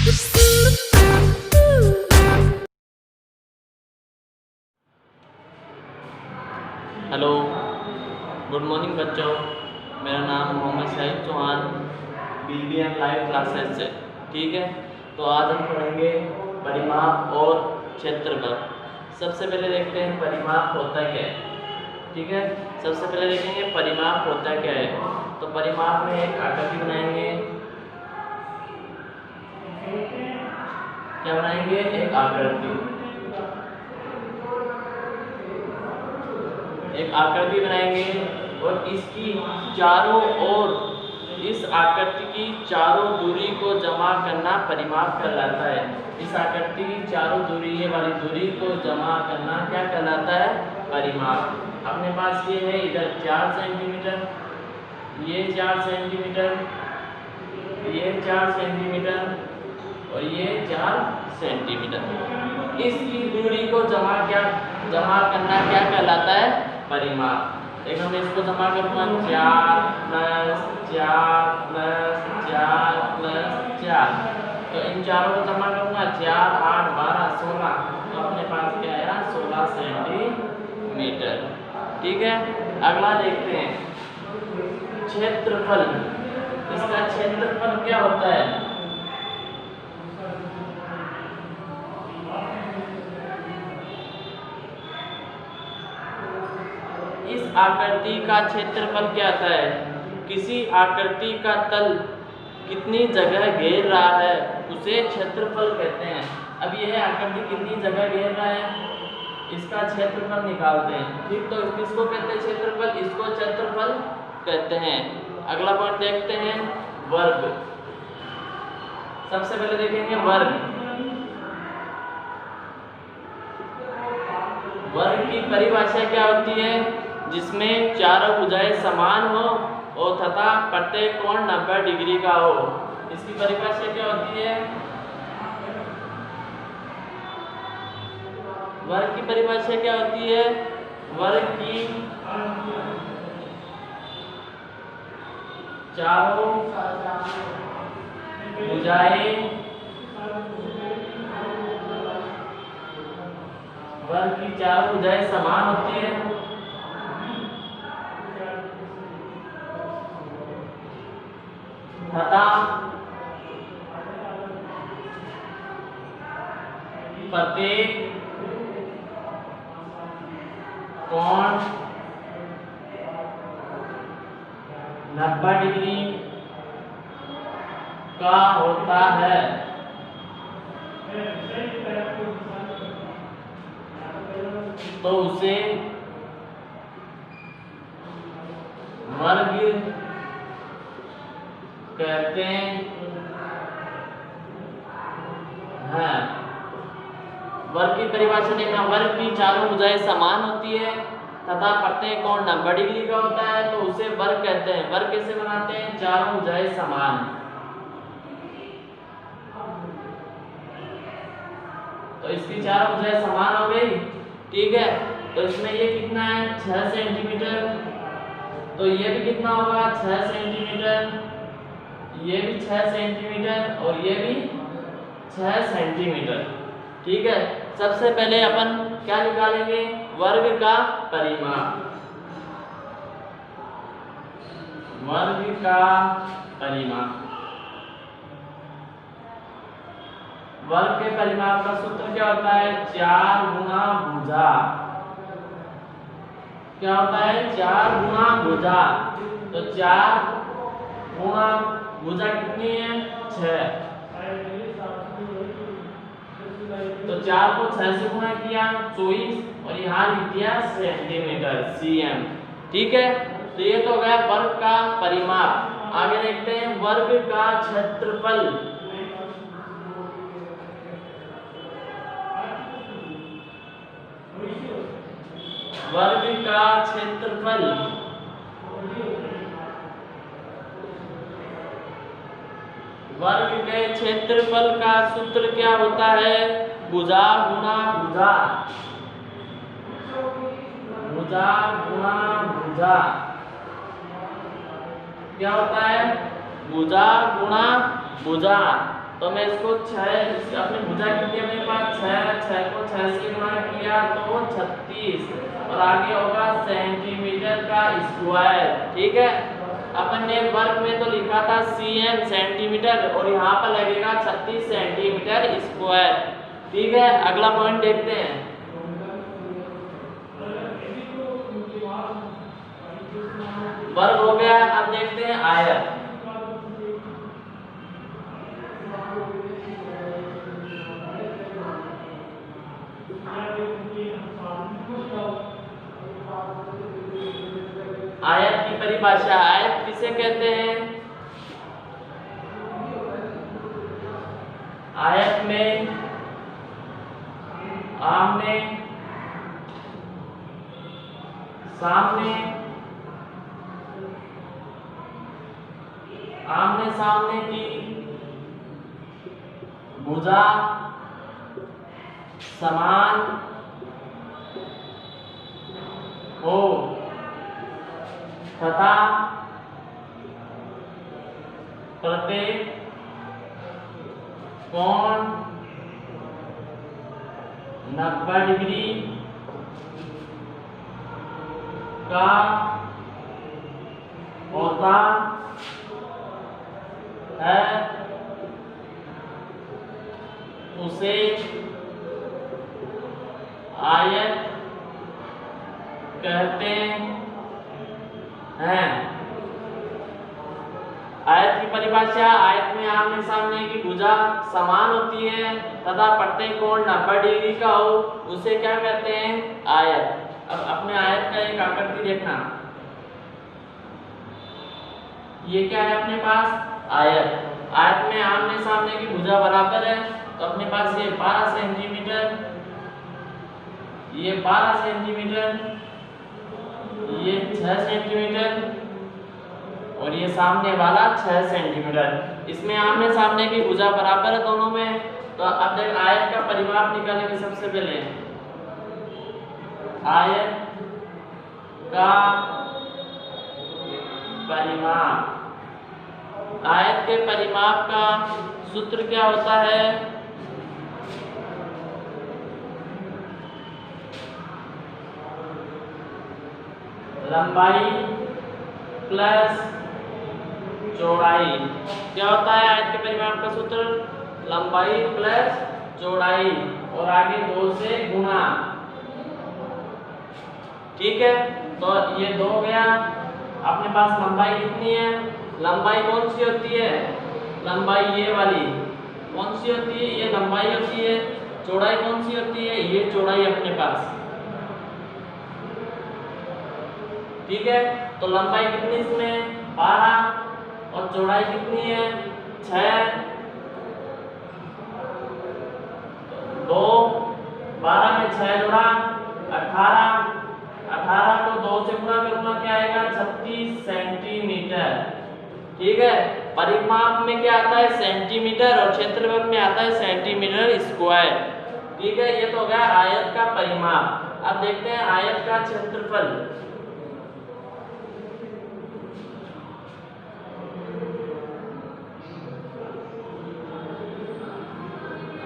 Hello, good morning बच्चों। मेरा नाम Mohammad Shahid Chauhan, BBM live classes से। ठीक है, तो आज हम पढ़ेंगे परिमाप और क्षेत्रफल। सबसे पहले देखते हैं परिमाप होता क्या है। ठीक है, सबसे पहले देखेंगे परिमाप होता क्या है। तो परिमाप में एक आकृति बनाएंगे। क्या बनाएंगे? एक आकृति। एक आकृति बनाएंगे और इसकी चारों ओर, इस आकृति की चारों दूरी को जमा करना परिमाप कहलाता है। इस आकृति की चारों दूरी, ये वाली दूरी को जमा करना क्या कहलाता है? परिमाप। अपने पास ये है, इधर 4 सेंटीमीटर, ये 4 सेंटीमीटर, ये 4 सेंटीमीटर और ये 4 सेंटीमीटर। इसकी दूरी को जमा करना क्या कहलाता है? परिमाप। एक हम इसको जमा करूँगा, 4 + 4 + 4 + 4। तो इन चारों को जमा करूँगा, 4 8 12 16। तो अपने पास क्या आया? 16 सेंटीमीटर। ठीक है, अगला देखते हैं क्षेत्रफल। इसका क्षेत्रफल क्या होता है? इस आकृति का क्षेत्रफल क्या आता है? किसी आकृति का तल कितनी जगह घेर रहा है उसे क्षेत्रफल कहते हैं। अब यह आकृति कितनी जगह घेर रहा है, इसका क्षेत्रफल निकालते हैं। ठीक, तो किसको कहते हैं क्षेत्रफल? इसको क्षेत्रफल कहते हैं। अगला पॉइंट देखते हैं, वर्ग। सबसे पहले देखेंगे वर्ग। वर्ग की परिभाषा क्या होती है? जिसमें चारों भुजाएं समान हो और तथा प्रत्येक कोण 90 डिग्री का हो। इसकी परिभाषा क्या होती है? वर्ग की परिभाषा क्या होती है? वर्ग की चारों भुजाएं, वर्ग की चारों भुजाएं समान होती है तथा प्रत्येक कोण 90 डिग्री का होता है। तो उसे वर्ग कहते हैं। वर्ग की परिभाषा देखना, वर्ग की चारों भुजाएं समान होती है तथा प्रत्येक कोण 90 डिग्री का होता है, तो उसे वर्ग कहते हैं। वर्ग कैसे बनाते हैं? चारों भुजाएं समान। तो इसकी चारों भुजाएं समान हो गई। ठीक है, तो इसमें ये कितना है? 6 सेंटीमीटर। तो ये भी कितना होगा? 6 सेंटीमीटर। ये भी 6 सेंटीमीटर और ये भी 6 सेंटीमीटर। ठीक है, सबसे पहले अपन क्या निकालेंगे? वर्ग का परिमाप। वर्ग का परिमाप। वर्ग के परिमाप का सूत्र क्या होता है? 4 गुना भुजा। क्या होता है? 4 गुना भुजा। तो 4 गुना भुजा कितनी है? 6। तो 4 को 6 से गुना किया 24 और यहाँ लिख दिया सेंटीमीटर, cm। ठीक है, तो ये तो हो गया वर्ग का परिमाप। आगे देखते हैं वर्ग का क्षेत्रफल। वर्ग का क्षेत्रफल। वर्ग के क्षेत्रफल का सूत्र क्या होता है? भुजा गुना भुजा। भुजा गुना भुजा क्या होता है? भुजा गुणा भुजा। तो मैं इसको 6 अपनी भुजा कितनी है मेरे पास 6 को 6 से गुणा किया तो 36 और आगे होगा सेंटीमीटर का स्क्वायर। ठीक है, अपन ने वर्ग में तो लिखा था cm सेंटीमीटर और यहाँ पर लगेगा 36 सेंटीमीटर स्क्वायर। ठीक है, अगला पॉइंट देखते हैं। वर्ग हो गया, अब देखते हैं आयत। आयत की परिभाषा, आयत किसे कहते हैं? आयत में आमने सामने की भुजा समान हो तथा प्रत्येक कोण 90 डिग्री का होता है, उसे आयत कहते हैं। आयत की परिभाषा, आयत में आमने सामने की भुजा समान होती है तथा प्रत्येक कोण 90 डिग्री का हो, उसे क्या कहते हैं? आयत। अब अपने आयत का एक आकृति देखना, ये क्या है अपने पास? आयत। आयत में आमने सामने की भुजा बराबर है, तो अपने पास ये 12 सेंटीमीटर, ये 12 सेंटीमीटर, ये 6 सेंटीमीटर और ये सामने वाला 6 सेंटीमीटर। इसमें आमने सामने की भुजा बराबर है दोनों में। तो अब देख आयत का परिमाप निकालेंगे। सबसे पहले आयत का परिमाप, आयत के परिमाप का सूत्र क्या होता है? लंबाई प्लस चौड़ाई। क्या होता है आयत के परिमाप का सूत्र? लंबाई प्लस चौड़ाई और आगे 2 से गुणा। ठीक है, तो ये 2 गया। अपने पास लंबाई कितनी है? लंबाई कौन सी होती है? लंबाई ये वाली कौन सी होती है? ये लंबाई होती है। चौड़ाई कौन सी होती है? ये चौड़ाई अपने पास। ठीक है, तो लंबाई कितनी इसमें? 12 और चौड़ाई कितनी है? 6। 2 12 में 6 जोड़ा 18, 18 को 2 से गुणा करूंगा, क्या आएगा? 36 सेंटीमीटर। ठीक है, परिमाप में क्या आता है? सेंटीमीटर और क्षेत्रफल में आता है सेंटीमीटर स्क्वायर। ठीक है, ये तो हो गया आयत का परिमाप। अब देखते हैं आयत का क्षेत्रफल।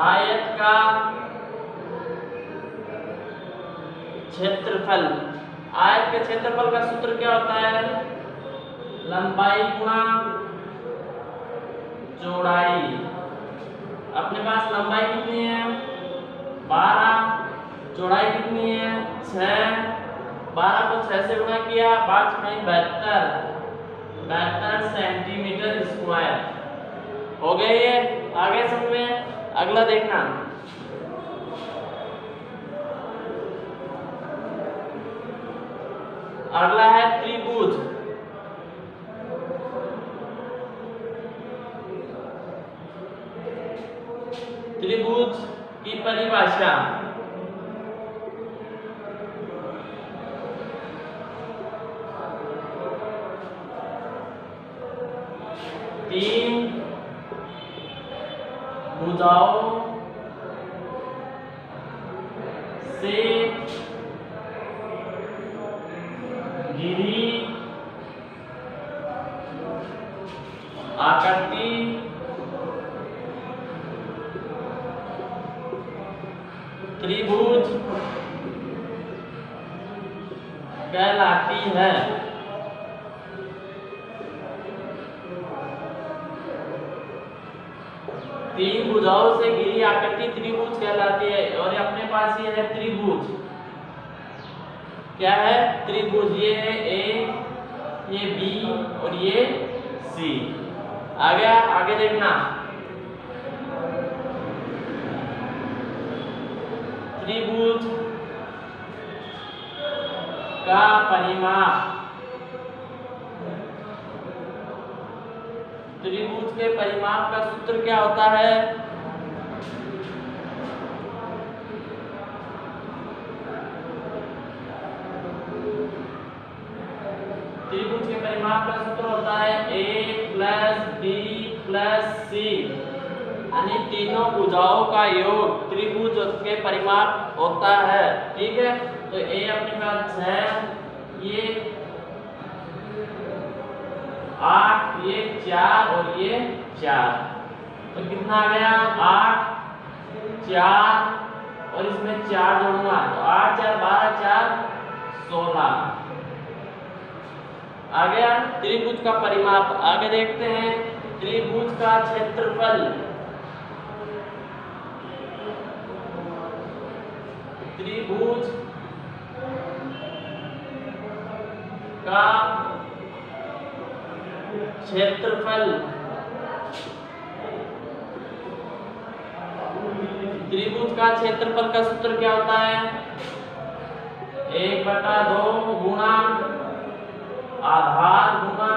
आयत का क्षेत्रफल, आयत के क्षेत्रफल का सूत्र क्या होता है? लंबाई गुणा चौड़ाई। अपने पास लंबाई कितनी है? 12, चौड़ाई कितनी है? 6। 12 को 6 से गुणा किया, 5 में 72 सेंटीमीटर स्क्वायर हो गए। ये आगे समझ में। अगला देखना, अगला है त्रिभुज। त्रिभुज की परिभाषा, तीन भुजाओं से घिरी आकृति त्रिभुज कहलाती है। तीन भुजाओं से घिरी आकृति त्रिभुज कहलाती है। और अपने पास ये है त्रिभुज, क्या है त्रिभुज, ये है ए, ये बी और ये सी। आ गया, आगे देखना, त्रिभुज का परिमाप, त्रिभुज के परिमाप का सूत्र क्या होता है? त्रिभुज के परिमाप का सूत्र होता है a plus b plus c, यानी तीनों भुजाओं का योग त्रिभुज के परिमाप होता है। ठीक है, तो a अपने पास 6, ये 8, ये 4 और ये 4, तो कितना आ गया 8, 4 और इसमें 4 जोड़ना, तो 8 4 12 4 16 आ गया त्रिभुज का परिमाप। आगे देखते हैं त्रिभुज का क्षेत्रफल। त्रिभुज का क्षेत्रफल, त्रिभुज का क्षेत्रफल का सूत्र क्या होता है? 1/2 गुणा आधार गुणा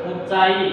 ऊंचाई।